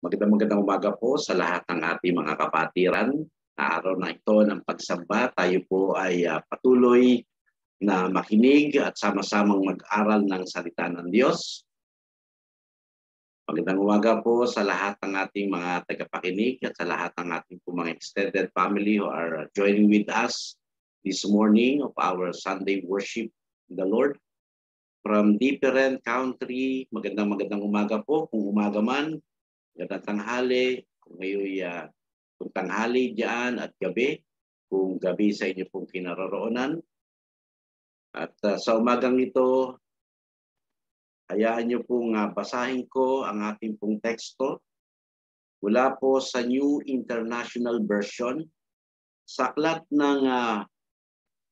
Magandang umaga po sa lahat ng ating mga kapatiran. Na araw na ito ng pagsamba, tayo po ay patuloy na makinig at sama-samang mag-aral ng salita ng Diyos. Magandang umaga po sa lahat ng ating mga tagapakinig at sa lahat ng ating mga extended family who are joining with us this morning of our Sunday worship in the Lord. From different country, magandang umaga po kung umaga man. Magandang tanghali, kung tanghali dyan at gabi, kung gabi sa inyo pong kinaroroonan. At sa umagang ito, hayaan nyo pong basahin ko ang ating pong teksto mula po sa New International Version, sa aklat ng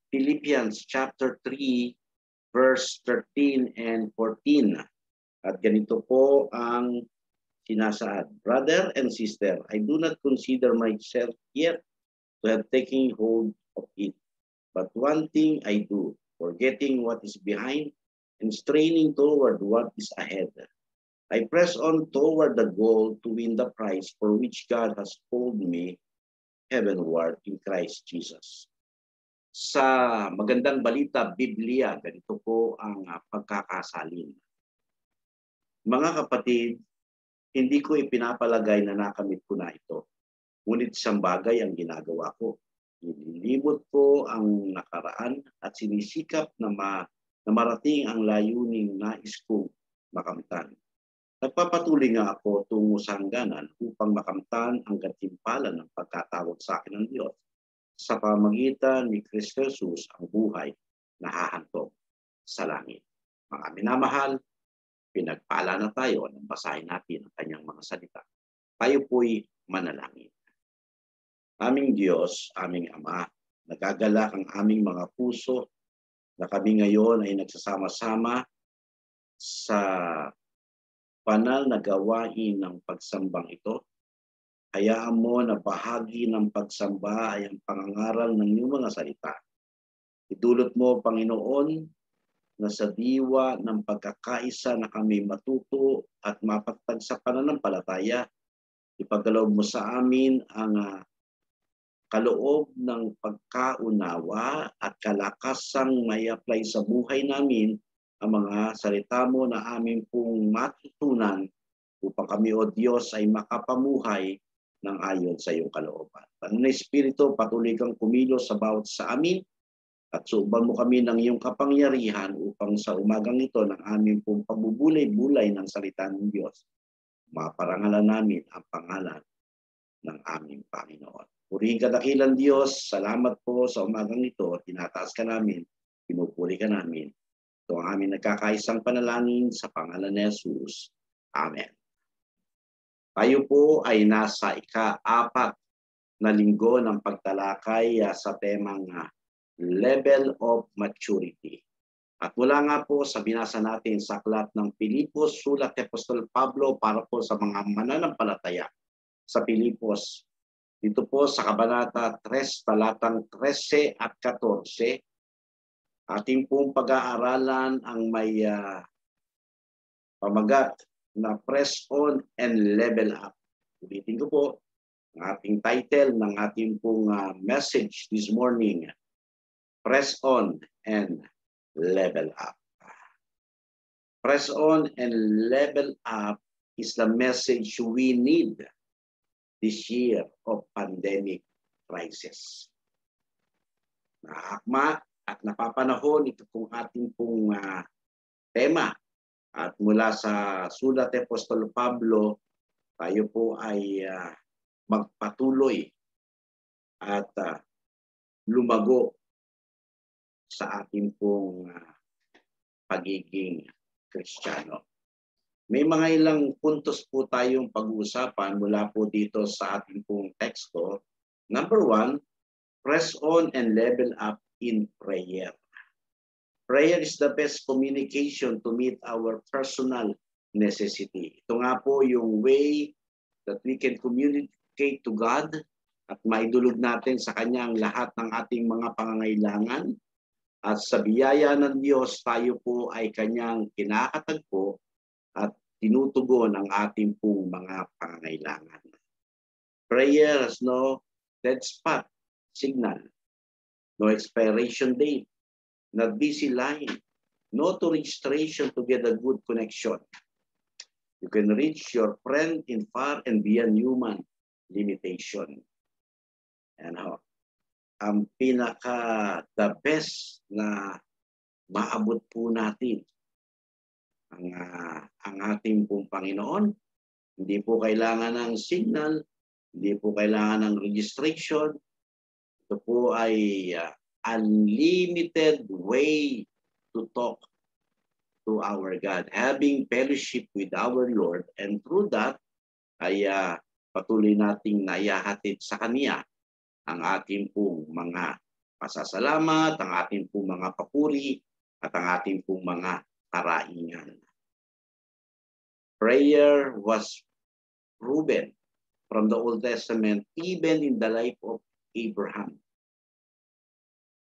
Philippians chapter 3, verse 13 and 14. At ganito po ang sinasaad. Brother and sister, I do not consider myself yet to have taken hold of it. But one thing I do, forgetting what is behind and straining toward what is ahead. I press on toward the goal to win the prize for which God has called me heavenward in Christ Jesus. Sa magandang balita, Biblia, ganito po ang pagkakasalin. Mga kapatid, hindi ko ipinapalagay na nakamit ko na ito. Ngunit isang bagay ang ginagawa ko. Nililimot ko ang nakaraan at sinisikap na marating ang layuning nais kong makamtan. Nagpapatuloy nga ako tungo sa hangganan upang makamtan ang gantimpala ng pagkatawag sa akin ng Diyos sa pamamagitan ni Kristo Jesus ang buhay na hahantong sa langit. Mga minamahal, pinagpala na tayo nang basahin natin ang kanyang mga salita. Tayo po'y manalangin. Aming Diyos, aming Ama, nagagalak ang aming mga puso na kami ngayon ay nagsasama-sama sa banal na gawain ng pagsambang ito. Hayaan mo na bahagi ng pagsamba ay ang pangangaral ng iyong mga salita. Idulot mo, Panginoon, na sa diwa ng pagkakaisa na kami matuto at mapagtag sa pananampalataya, ipagkaloob mo sa amin ang kaloob ng pagkaunawa at kalakasang may apply sa buhay namin ang mga salita mo na amin pong matutunan upang kami, O Diyos, ay makapamuhay ng ayon sa iyong kalooban. Panginoon Espiritu, patuloy kang kumilos sa bawat sa amin at suuban mo kami ng iyong kapangyarihan upang sa umagang ito ng aming pong pabubulay-bulay ng salita ng Diyos, maparangalan namin ang pangalan ng aming Panginoon. Purihin ka dakilang Diyos, salamat po sa umagang ito, tinataas ka namin, pinupuri ka namin. Ito ang aming nagkakaisang panalangin sa pangalan ni Jesus. Amen. Tayo po ay nasa ika-4 na linggo ng pagtalakay sa temang level of maturity. At mula nga po sa binasa natin sa aklat ng Pilipos, sulat ni Apostol Pablo para po sa mga mananampalataya sa Pilipos. Dito po sa Kabanata 3, talatang 13 at 14, ating pong pag-aaralan ang may pamagat na press on and level up. Ulitin ko po, ang ating title ng ating pong message this morning, Press on and level up. Press on and level up is the message we need this year of pandemic crisis. Naakma at napapanahon ito kung ating pong tema. At mula sa sulat ni Apostol Pablo, tayo po ay magpatuloy at lumago sa ating pong pagiging Kristiyano. May mga ilang puntos po tayong pag-uusapan mula po dito sa ating pong teksto. Number 1, press on and level up in prayer. Prayer is the best communication to meet our personal necessity. Ito nga po yung way that we can communicate to God at maidulog natin sa Kanya ang lahat ng ating mga pangangailangan. At sa biyaya ng Diyos, tayo po ay Kanyang kinakatagpo at tinutugon ang ating pong mga pangangailangan. Prayer has no dead spot signal, no expiration date, not busy line, no to registration to get a good connection. You can reach your friend in far and beyond human limitation. And ang the best na maabot po natin ang ating pong Panginoon. Hindi po kailangan ng signal, hindi po kailangan ng registration. Ito po ay unlimited way to talk to our God, having fellowship with our Lord, and through that ay patuloy nating naihahatid sa Kanya ang ating pong mga pasasalamat, ang ating pong mga papuri, at ang ating pong mga karaingan. Prayer was proven from the Old Testament, even in the life of Abraham,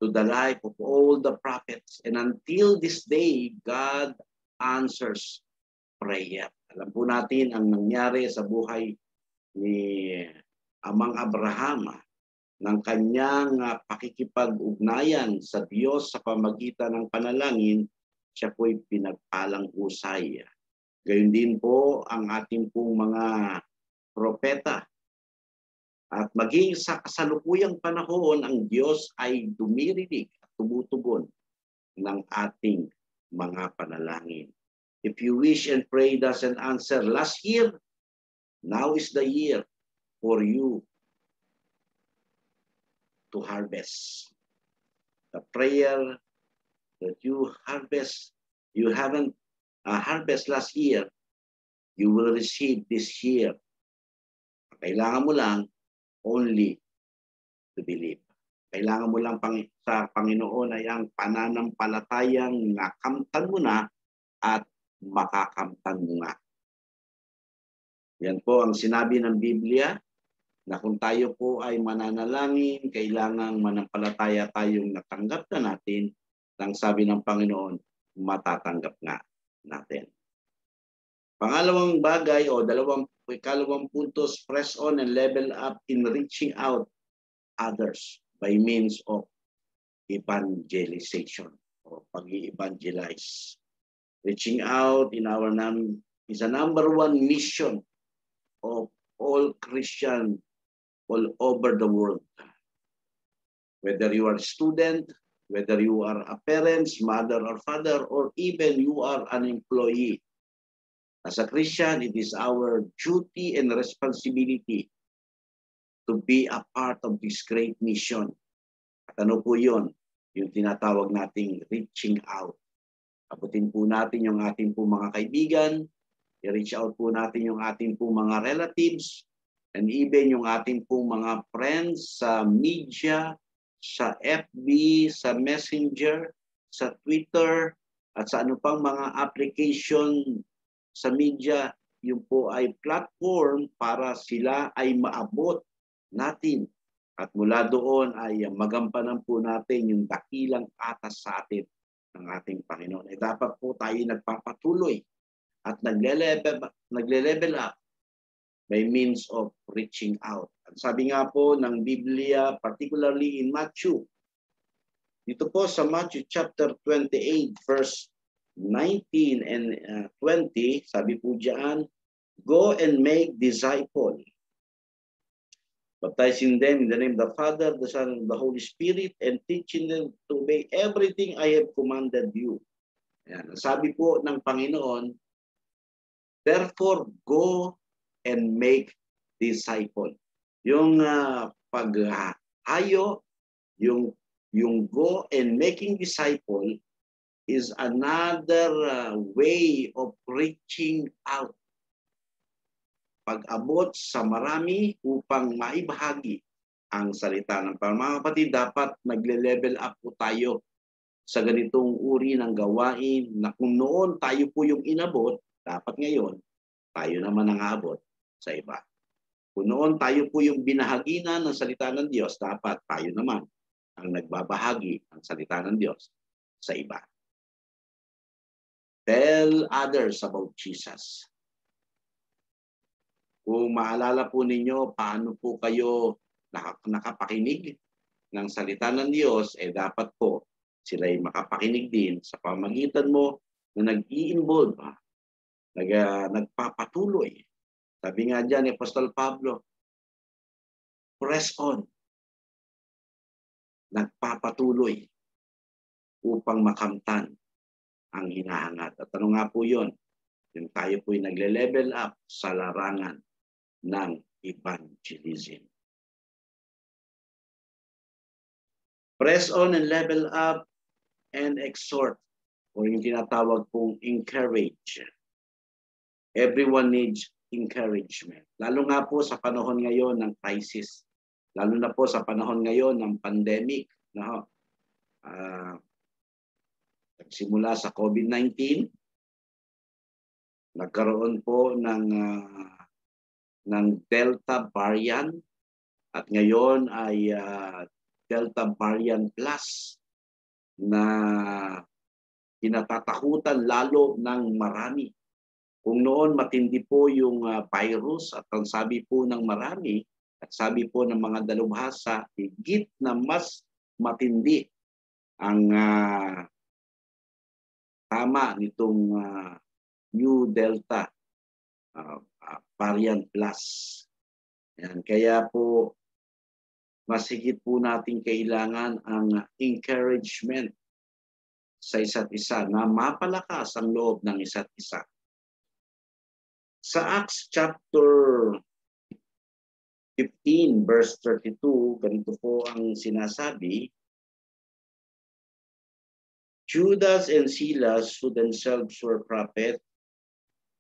to the life of all the prophets. And until this day, God answers prayer. Alam po natin ang nangyari sa buhay ni Amang Abraham ng kanyang pakikipag-ugnayan sa Diyos sa pamagitan ng panalangin, siya po'y pinagpalang husay. Gayon din po ang ating pong mga propeta. At maging sa kasalukuyang panahon, ang Diyos ay dumirinig at tumutugon ng ating mga panalangin. If you wish and pray doesn't answer last year, now is the year for you to harvest. The prayer that you harvest, you haven't harvest last year, you will receive this year. Kailangan mo lang only to believe. Kailangan mo lang sa Panginoon ay ang pananampalatayang nakamtan mo na at makakamtan mo nga. Yan po ang sinabi ng Biblia, na kung tayo po ay mananalangin, kailangang manampalataya tayong natanggap na natin, nang sabi ng Panginoon, matatanggap nga natin. Pangalawang bagay o ikalawang puntos, press on and level up in reaching out others by means of evangelization o pag-i-evangelize. Reaching out in our is a number one mission of all Christians all over the world. Whether you are a student, whether you are a parent, mother or father, or even you are an employee. As a Christian, it is our duty and responsibility to be a part of this great mission. At ano po yun? Yung tinatawag nating reaching out. Abutin po natin yung ating po mga kaibigan, i-reach out po natin yung ating po mga relatives, and even yung ating po mga friends sa media, sa FB, sa Messenger, sa Twitter, at sa ano pang mga application sa media, yung po ay platform para sila ay maabot natin. At mula doon ay magampanan po natin yung dakilang atas sa atin ng ating Panginoon. Eh, dapat po tayo nagpapatuloy at nagle-level up by means of reaching out. At sabi nga po ng Biblia, particularly in Matthew, dito po sa Matthew chapter 28, verse 19 and 20, sabi po diyan, go and make disciples, baptizing them in the name of the Father, the Son, and the Holy Spirit, and teaching them to obey everything I have commanded you. Ayan. Sabi po ng Panginoon, therefore, go and make disciple. Yung paghayo, yung go and making disciple is another way of reaching out. Pag-abot sa marami upang maibahagi ang salita ng Panginoon. Mga kapatid, dapat nagle-level up po tayo sa ganitong uri ng gawain na kung noon tayo po yung inabot, dapat ngayon tayo naman ang aabot sa iba. Kung noon tayo po yung binahaginan ng salita ng Diyos, dapat tayo naman ang nagbabahagi ng salita ng Diyos sa iba. Tell others about Jesus. Kung maalala po ninyo, paano po kayo nakapakinig ng salita ng Diyos, dapat po sila'y makapakinig din sa pamagitan mo na nag-i-involve, nagpapatuloy. Sabi nga dyan ni Apostol Pablo, press on. Nagpapatuloy upang makamtan ang hinahangat. At ano nga po yun? Yung tayo po'y nagle-level up sa larangan ng evangelism. Press on and level up and exhort, o yung tinatawag pong encourage. Everyone needs encouragement. Lalo nga po sa panahon ngayon ng crisis. Lalo na po sa panahon ngayon ng pandemic. No? Nagsimula sa COVID-19, nagkaroon po ng Delta variant at ngayon ay Delta variant plus na kinatatakutan lalo ng marami. Kung noon matindi po yung virus at ang sabi po ng marami at sabi po ng mga dalubhasa, higit na mas matindi ang tama nitong new Delta variant plus. Yan. Kaya po mas higit po natin kailangan ang encouragement sa isa't isa na mapalakas ang loob ng isa't isa. Sa Acts chapter 15 verse 32, ganito po ang sinasabi, Judas and Silas, who themselves were prophets,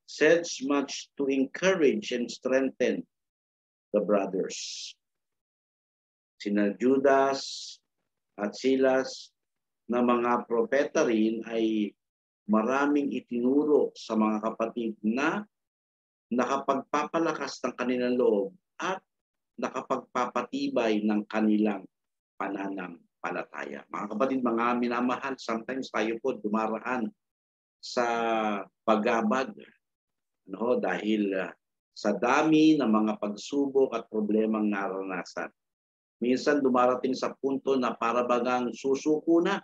said much to encourage and strengthen the brothers. Sina Judas at Silas na mga propeta rin ay maraming itinuro sa mga kapatid na nakapagpapalakas ng kanilang loob at nakapagpapatibay ng kanilang pananampalataya. Mga kapatid, mga minamahal, sometimes tayo po dumaraan sa paggabag dahil sa dami ng mga pagsubok at problemang naranasan. Minsan dumarating sa punto na para bagang susuko na.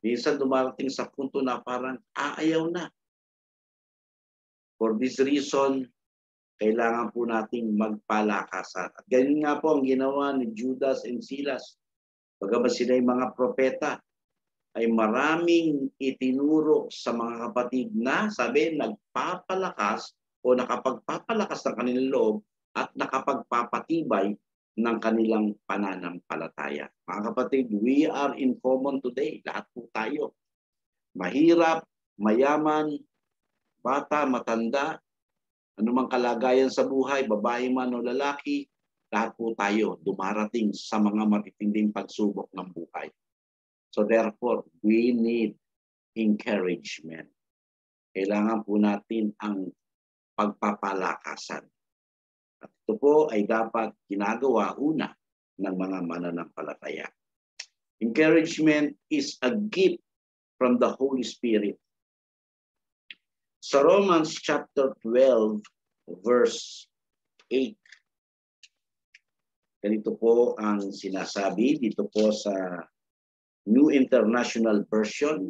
Minsan dumarating sa punto na parang aayaw na. For this reason, kailangan po nating magpalakasan. At ganyan nga po ang ginawa ni Judas and Silas. Bagamat sila ay mga propeta, ay maraming itinuro sa mga kapatid na sabi nagpapalakas o nakapagpapalakas ng kanilang loob at nakapagpapatibay ng kanilang pananampalataya. Mga kapatid, we are in common today. Lahat po tayo. Mahirap, mayaman, bata, matanda, anumang kalagayan sa buhay, babae man o lalaki, lahat po tayo dumarating sa mga matitinding pagsubok ng buhay. So therefore, we need encouragement. Kailangan po natin ang pagpapalakasan. At ito po ay dapat ginagawa una ng mga mananampalataya. Encouragement is a gift from the Holy Spirit. Sa Romans chapter 12, verse 8, ganito po ang sinasabi dito po sa New International Version.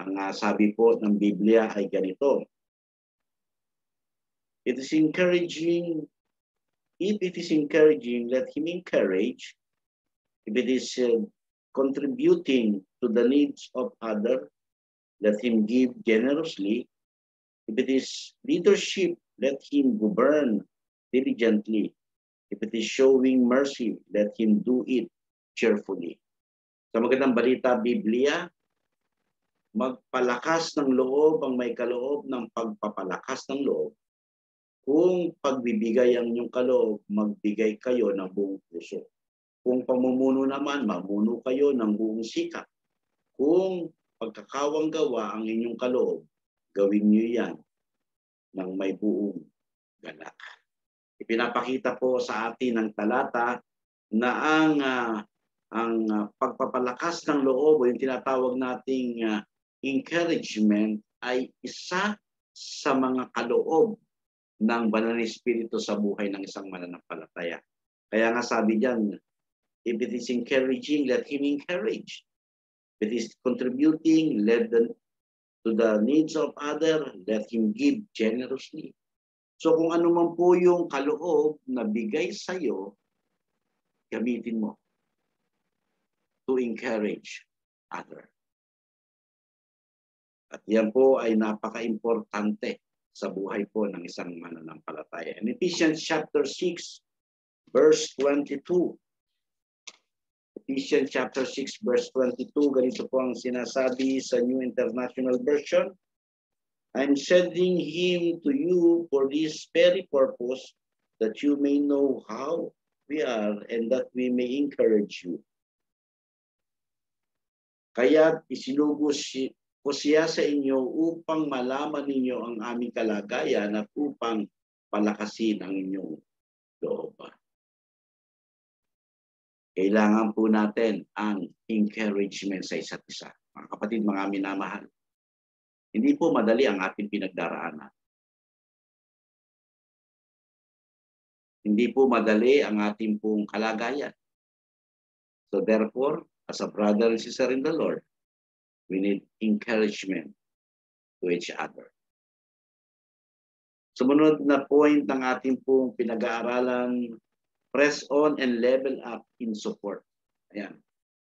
Ang sabi po ng Biblia ay ganito. It is encouraging. If it is encouraging, let him encourage. If it is contributing to the needs of others, let him give generously. If it is leadership, let him govern diligently. If it is showing mercy, let him do it cheerfully. Sa magandang balita, Biblia, magpalakas ng loob ang may kaloob ng pagpapalakas ng loob. Kung pagbibigay ang inyong kaloob, magbigay kayo ng buong puso. Kung pamumuno naman, mamuno kayo ng buong sikap. Kung pagkakawang gawa ang inyong kaloob, gawin niyo yan ng may buong galak. Ipinapakita po sa atin ng talata na ang pagpapalakas ng loob o yung tinatawag nating encouragement ay isa sa mga kaloob ng banal na Espiritu sa buhay ng isang mananampalataya. Kaya nga sabi diyan, if it is encouraging, let him encourage. If it is contributing, to the needs of others, let him give generously. So kung ano man po yung kaloob na bigay sa'yo, gamitin mo to encourage others. At yan po ay napaka-importante sa buhay po ng isang mananampalataya. In Ephesians chapter 6, verse 22. Ephesians chapter 6, verse 22, ganito po ang sinasabi sa New International Version. I'm sending him to you for this very purpose, that you may know how we are and that we may encourage you. Kaya isinugos ko siya sa inyo upang malaman ninyo ang aming kalagayan at upang palakasin ang inyong loob. Kailangan po natin ang encouragement sa isa't isa. Mga kapatid, mga minamahal. Hindi po madali ang ating pinagdaraanan. Hindi po madali ang ating pong kalagayan. So therefore, as a brother and sister in the Lord, we need encouragement to each other. Sumunod na point ng ating pong pinag-aaralan, press on and level up in support. Ayan.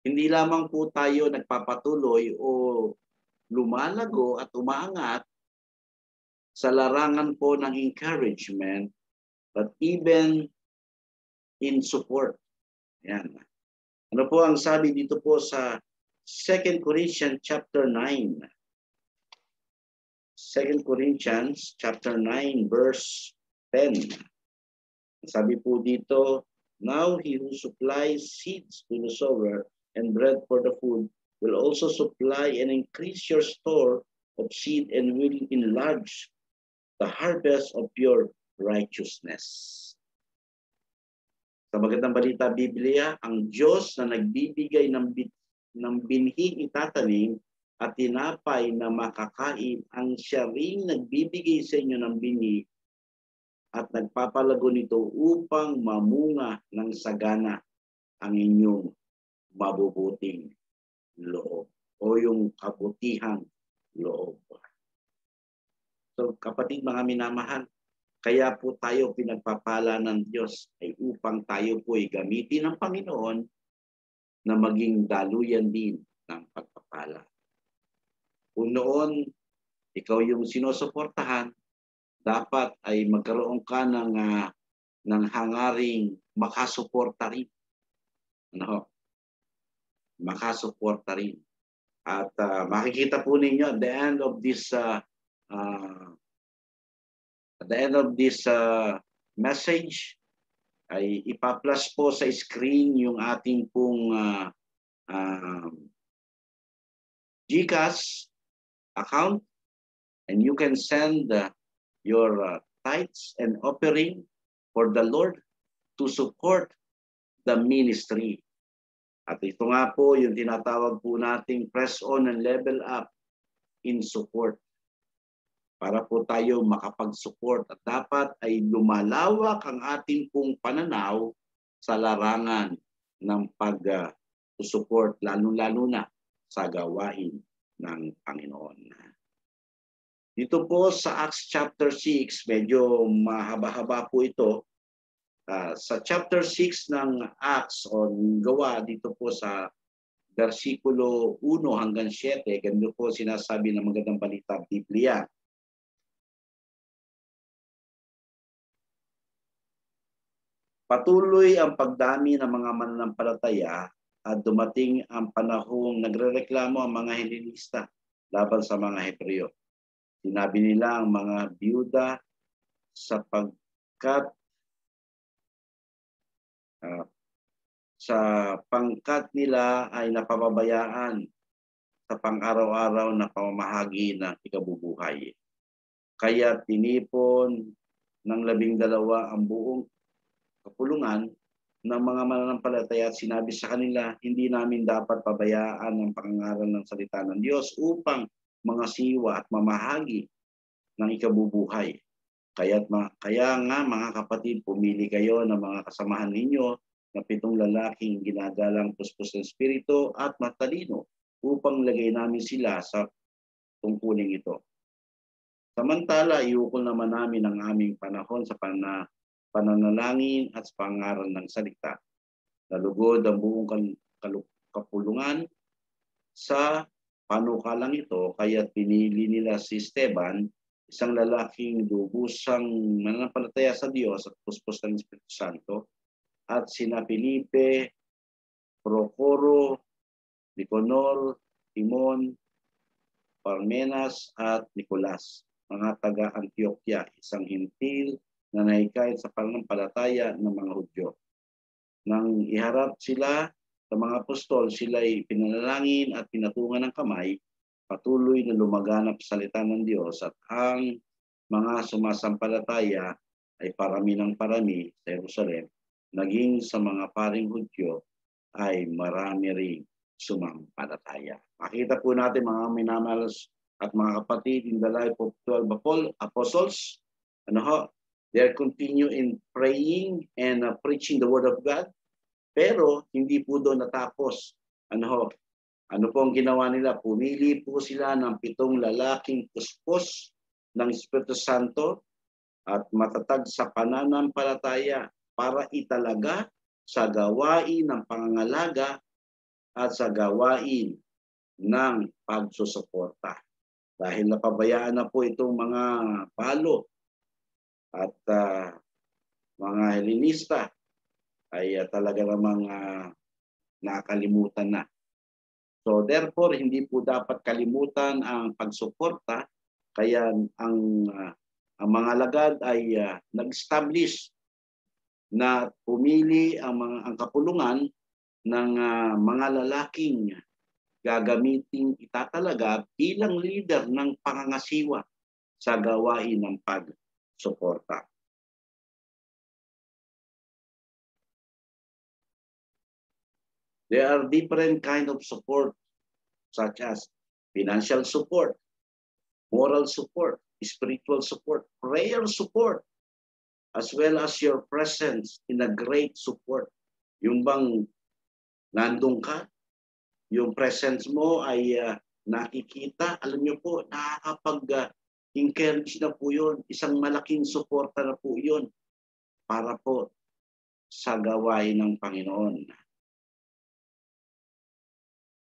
Hindi lamang po tayo nagpapatuloy o lumalago at umaangat sa larangan po ng encouragement, but even in support. Ayan. Ano po ang sabi dito po sa 2 Corinthians chapter 9? 2 Corinthians chapter 9 verse 10. Sabi po dito, now he who supplies seeds to the sower and bread for the food will also supply and increase your store of seed and will enlarge the harvest of your righteousness. Sa magandang balita Biblia, ang Diyos na nagbibigay ng binhing itatanim at tinapay na makakain, ang siya ring nagbibigay sa inyo ng binhi at nagpapalago nito upang mamunga ng sagana ang inyong mabubuting loob o yung kabutihang loob. So kapatid, mga minamahal, kaya po tayo pinagpapala ng Diyos ay upang tayo po ay gamitin ng Panginoon na maging daluyan din ng pagpapala. Kung noon, ikaw yung sinusuportahan, dapat ay magkaroon ka ng hangaring makasuporta rin. Ano? Makasuporta rin. At makikita po ninyo at the end of this message ay ipa-plus po sa screen yung ating pong GCash account, and you can send your tithes and offering for the Lord to support the ministry. At ito nga po yung tinatawag po nating press on and level up in support. Para po tayo makapag-support at dapat ay lumalawak ang ating pong pananaw sa larangan ng pag-support, lalo-lalo na sa gawain ng Panginoon. Dito po sa Acts chapter 6, medyo mahaba-haba po ito. Sa chapter 6 ng Acts o Gawa, dito po sa versikulo 1 hanggang 7, ganito po sinasabi ng magandang balita Biblia. Patuloy ang pagdami ng mga mananampalataya at dumating ang panahong nagrereklamo ang mga Helenista laban sa mga Hebreo. Sinabi nila ang mga biyuda sapagkat sa pangkat nila ay napapabayaan sa pang-araw-araw na pamamahagi ng ikabubuhay. Kaya tinipon ng 12 ang buong kapulungan ng mga mananampalataya at sinabi sa kanila, hindi namin dapat pabayaan ang pangangaral ng salita ng Diyos upang mangasiwa at mamahagi ng ikabubuhay. Kaya nga mga kapatid, pumili kayo ng mga kasamahan ninyo na 7 lalaking ginagalang puspos ng Espiritu at matalino upang lagay namin sila sa tungkuling ito. Samantala, iukol naman namin ang aming panahon sa pananalangin at sa pangaral ng salita. Nalugod ang buong kapulungan sa panukalang ito, kaya pinili nila si Esteban, isang lalaking lubusang mananampalataya sa Diyos at puspos ng Espiritu Santo, at sina Felipe, Procoro, Nicanor, Timon, Parmenas at Nicolas, mga taga-Antioquia, isang hintil na nahikayat sa pananampalataya ng mga Hudyo. Nang iharap sila sa mga apostol, sila ay pinanalangin at pinatungan ng kamay, patuloy na lumaganap sa salita ng Diyos, at ang mga sumasampalataya ay parami ng parami sa Jerusalem. Naging sa mga paring Hudyo ay marami ring sumampalataya. Makita po natin mga minamahal at mga kapatid, in the life of 12 apostles, they continue in praying and preaching the word of God. Pero hindi po doon natapos. Ano po ang ginawa nila? Pumili po sila ng 7 lalaking puspos ng Espiritu Santo at matatag sa pananampalataya para italaga sa gawain ng pangangalaga at sa gawain ng pagsusuporta. Dahil napabayaan na po itong mga Palo at mga Helenista, ay talaga namang nakalimutan na. So therefore, hindi po dapat kalimutan ang pagsuporta. Kaya ang mga alagad ay nag-establish na pumili ang kapulungan ng mga lalaking gagamiting itatalaga bilang leader ng pangangasiwa sa gawain ng pagsuporta. There are different kind of support, such as financial support, moral support, spiritual support, prayer support, as well as your presence in a great support. Yung bang nandun ka, yung presence mo ay nakikita, alam niyo po, nakakapag-encourage na po yun. Isang malaking suporta na po yun para po sa gawain ng Panginoon.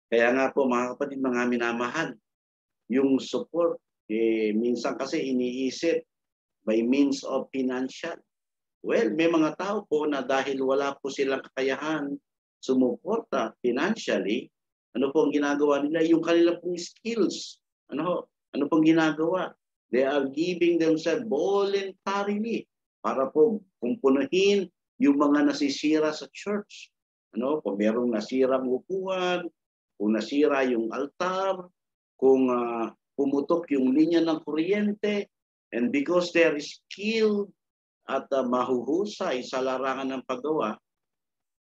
Kaya nga po mga kapatid, mga minamahal, yung support, minsan kasi iniisip by means of financial. Well, may mga tao po na dahil wala po silang kakayahan sumuporta financially, ano po ang ginagawa nila? Yung kanila pong skills. Ano pong ginagawa? They are giving themselves voluntarily para po kumpunahin yung mga nasisira sa church. Kung merong nasirang upuan, kung nasira yung altar, kung pumutok yung linya ng kuryente, and because they are skilled at mahuhusay sa larangan ng paggawa,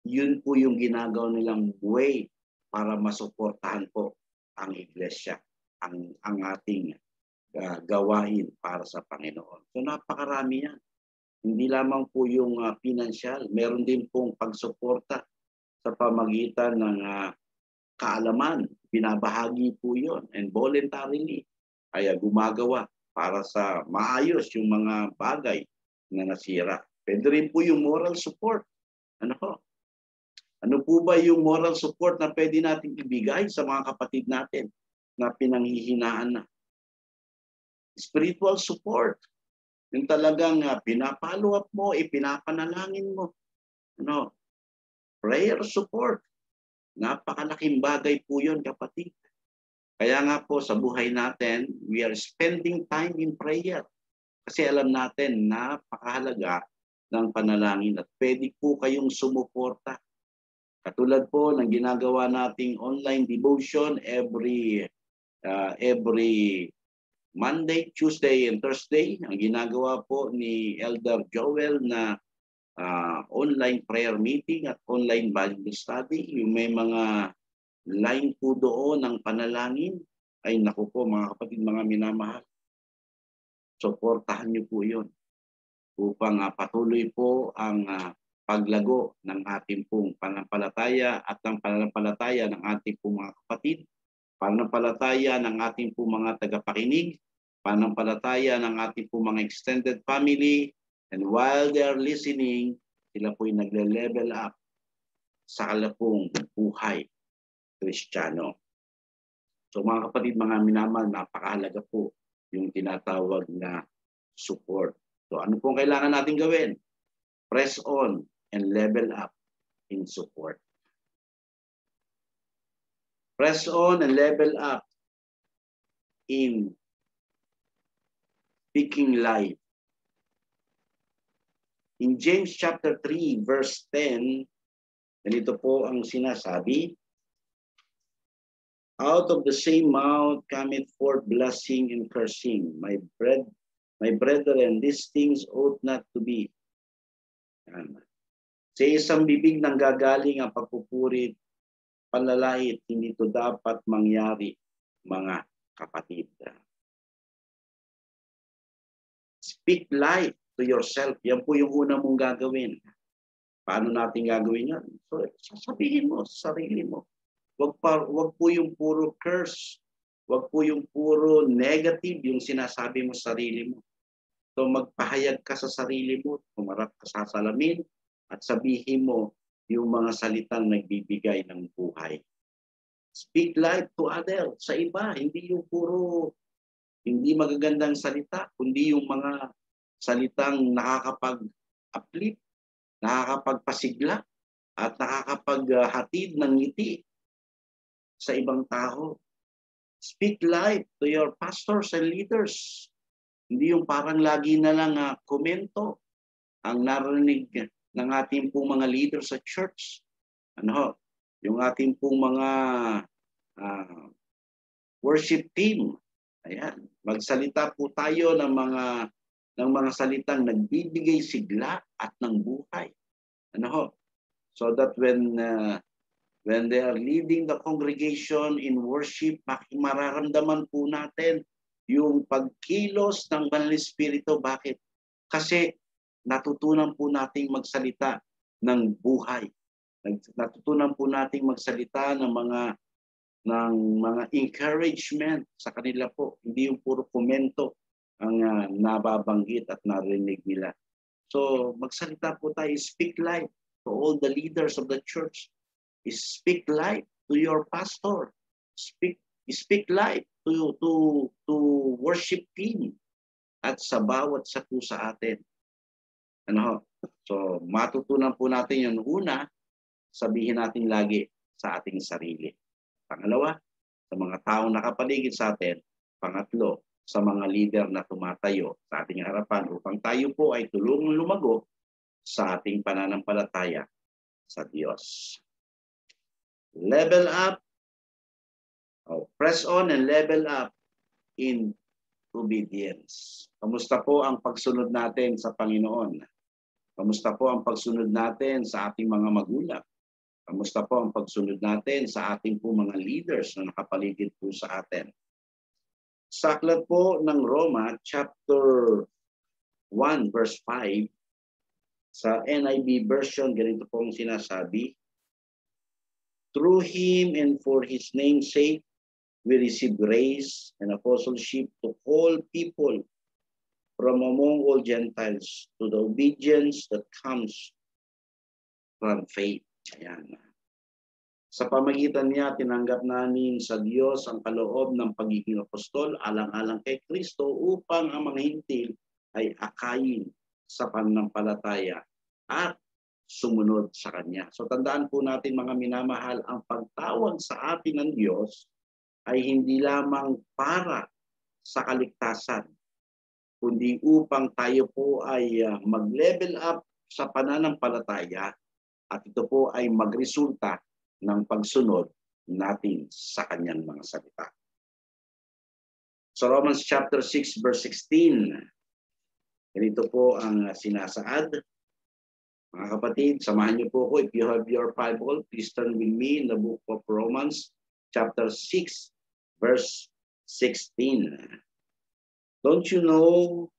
yun po yung ginagawa nilang way para masuportahan po ang iglesia, ang ating gawain para sa Panginoon. So napakarami yan. Hindi lamang po yung financial, meron din pong pagsuporta sa pamagitan ng kaalaman. Binabahagi po yun, and voluntarily ay gumagawa para sa maayos yung mga bagay na nasira. Pwede rin po yung moral support. Ano po ba yung moral support na pwede natin ibigay sa mga kapatid natin na pinanghihinaan na? Spiritual support. Yung talagang pinapalo up mo, ipinapanalangin mo. Prayer support. Napakalaking bagay po yun, kapatid. Kaya nga po sa buhay natin, we are spending time in prayer. Kasi alam natin, napakahalaga ng panalangin at pwede po kayong sumuporta. Katulad po ng ginagawa nating online devotion every Monday, Tuesday, and Thursday. Ang ginagawa po ni Elder Joel na online prayer meeting at online Bible study. Yung may mga line po doon ng panalangin. Ay naku po mga kapatid, mga minamahal. Suportahan niyo po yun. upang patuloy po ang paglago ng ating pong pananampalataya at ang pananampalataya ng ating pong mga kapatid, pananampalataya ng ating pong mga tagapakinig, pananampalataya ng ating pong mga extended family, and while they are listening, sila po'y nagle-level up sa kalapong buhay Kristiyano. So mga kapatid, mga minamahal, napakahalaga po yung tinatawag na support. So ano pong kailangan natin gawin? Press on and level up in support. Press on and level up in speaking life. In James chapter 3 verse 10, ganito po ang sinasabi, out of the same mouth cometh forth blessing and cursing. My brethren, these things ought not to be. Sa isang bibig nang gagaling ang pagpupuri, panlalait, hindi ito dapat mangyari, mga kapatid. Speak life to yourself. Yan po yung una mong gagawin. Paano natin gagawin yan? So, sasabihin mo sa sarili mo. Wag po yung puro curse. Wag po yung puro negative yung sinasabi mo sa sarili mo. So magpahayag ka sa sarili mo, tumarap ka sa salamin, at sabihin mo yung mga salitang nagbibigay ng buhay. Speak life to others, sa iba, hindi yung puro, hindi magagandang salita, kundi yung mga salitang nakakapag-uplift, nakakapagpasigla, at nakakapaghatid ng ngiti sa ibang tao. Speak life to your pastors and leaders. Hindi yung parang lagi na lang komento ang narinig ng ating pong mga leaders sa church. Yung ating pong mga worship team. Ayan, magsalita po tayo ng mga salitang nagbibigay sigla at ng buhay. So that when they are leading the congregation in worship, mararamdaman po natin yung pagkilos ng Banal na Espiritu. Bakit? Kasi natutunan po nating magsalita ng buhay. Natutunan po nating magsalita ng mga encouragement sa kanila po. Hindi yung puro komento ang nababanggit at narinig nila. So magsalita po tayo, speak life to all the leaders of the church. Speak life to your pastor. Speak life to worship team at sa bawat satu sa atin. So matutunan po natin yung una, sabihin natin lagi sa ating sarili. Pangalawa, sa mga taong nakapaligid sa atin. Pangatlo, sa mga leader na tumatayo sa ating harapan upang tayo po ay tulungang lumago sa ating pananampalataya sa Diyos. Level up, press on and level up in obedience. Kamusta po ang pagsunod natin sa Panginoon? Kamusta po ang pagsunod natin sa ating mga magulang? Kamusta po ang pagsunod natin sa ating po mga leaders na nakapaligid po sa atin? Sa aklat po ng Roma, chapter 1, verse 5, sa NIV version, ganito po ang sinasabi, through Him and for His name's sake, we receive grace and apostleship to all people from among all Gentiles to the obedience that comes from faith. Ayan. Sa pamagitan niya, tinanggap namin sa Diyos ang kaloob ng pagiging apostol alang-alang kay Kristo upang ang mga hintil ay akayin sa pananampalataya at sumunod sa Kanya. So tandaan po natin mga minamahal, ang pagtawag sa atin ng Diyos ay hindi lamang para sa kaligtasan, kundi upang tayo po ay mag-level up sa pananampalataya at ito po ay magresulta ng pagsunod natin sa Kanyang mga salita. So Romans chapter 6 verse 16, ganito po ang sinasaad. Mga kapatid, samahan niyo po ako. If you have your Bible, please turn with me in the book of Romans chapter 6 verse 16. Don't you know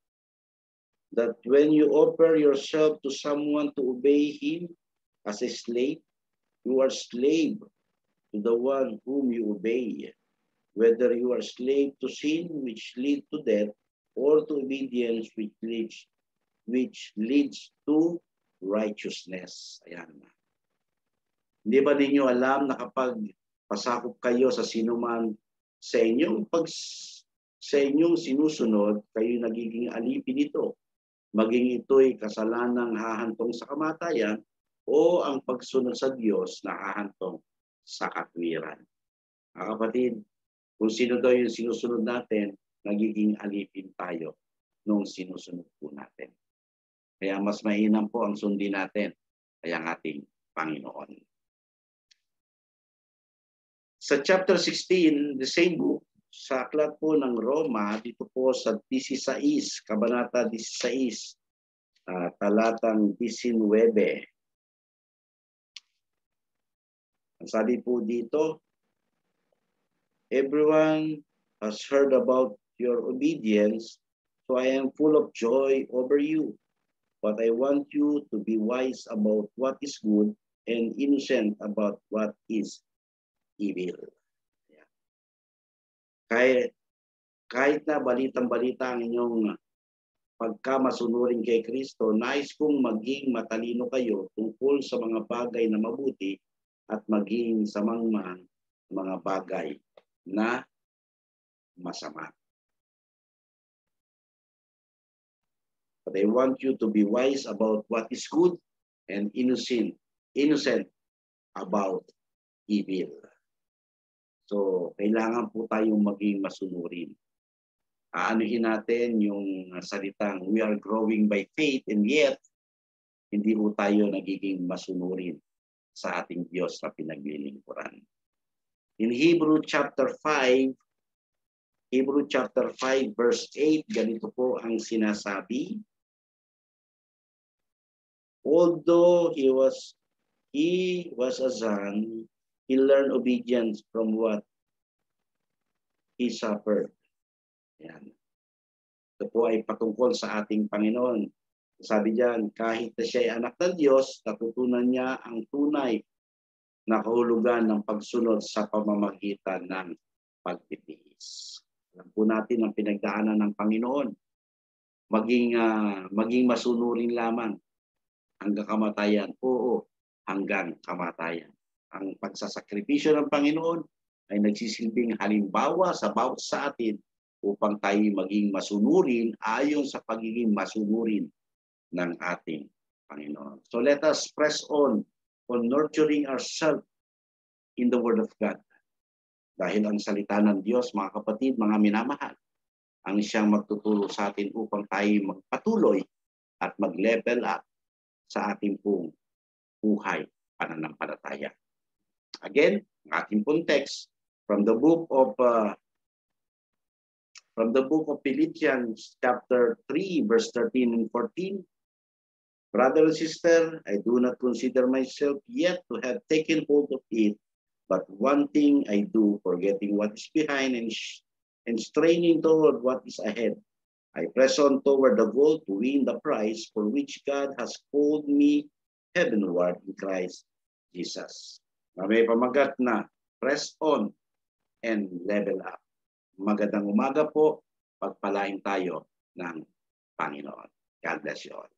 that when you offer yourself to someone to obey him as a slave, you are slave to the one whom you obey, whether you are slave to sin, which lead to death, or to obedience, which leads to righteousness. Ayan. Hindi ba ninyo alam na kapag pasakop kayo sa sinuman sa inyong sinusunod, kayo nagiging alipin nito, maging ito'y kasalanang hahantong sa kamatayan o ang pagsunod sa Diyos na hahantong sa katwiran. Mga kapatid, kung sino daw yung sinusunod natin, nagiging alipin tayo nung sinusunod po natin. Kaya mas mainam po ang sundin natin ay ang ating Panginoon. Sa chapter 16, the same book, sa aklat po ng Roma, dito po sa 16, kabanata 16, talatang 19. Ang sabi po dito, everyone has heard about your obedience, so I am full of joy over you. But I want you to be wise about what is good and innocent about what is evil. Kahit na balitang-balita ang inyong pagkamasunurin kay Kristo, nais kong maging matalino kayo tungkol sa mga bagay na mabuti at maging sa mga bagay na masama. But I want you to be wise about what is good and innocent about evil. So, kailangan po tayong maging masunurin. Aanuhin natin yung salitang we are growing by faith, and yet hindi po tayo nagiging masunurin sa ating Diyos na pinaglilingkuran. In Hebrew chapter 5 verse 8, ganito po ang sinasabi. Although he was a son, he learned obedience from what he suffered. Yan. Ito po ay patungkol sa ating Panginoon. Sabi diyan, kahit na siya ay anak ng Diyos, natutunan niya ang tunay na kahulugan ng pagsunod sa pamamagitan ng pagtitiis. Alam po natin ang pinagdaanan ng Panginoon. Maging masunurin lamang hanggang kamatayan. Oo, hanggang kamatayan. Ang pagsasakripisyo ng Panginoon ay nagsisilbing halimbawa sa bawat sa atin upang tayo maging masunurin ayon sa pagiging masunurin ng ating Panginoon. So let us press on nurturing ourselves in the Word of God. Dahil ang salita ng Diyos, mga kapatid, mga minamahal, ang siyang magtutulong sa atin upang tayo magpatuloy at mag-level up sa ating pong buhay pananampalataya. Again, ang ating pong text from the book of Philippians chapter 3 verse 13 and 14. Brother and sister, I do not consider myself yet to have taken hold of it, but one thing I do, forgetting what is behind and straining toward what is ahead. I press on toward the goal to win the prize for which God has called me heavenward in Christ Jesus. May pamagat na press on and level up. Magandang umaga po, pagpalain tayo ng Panginoon. God bless you all.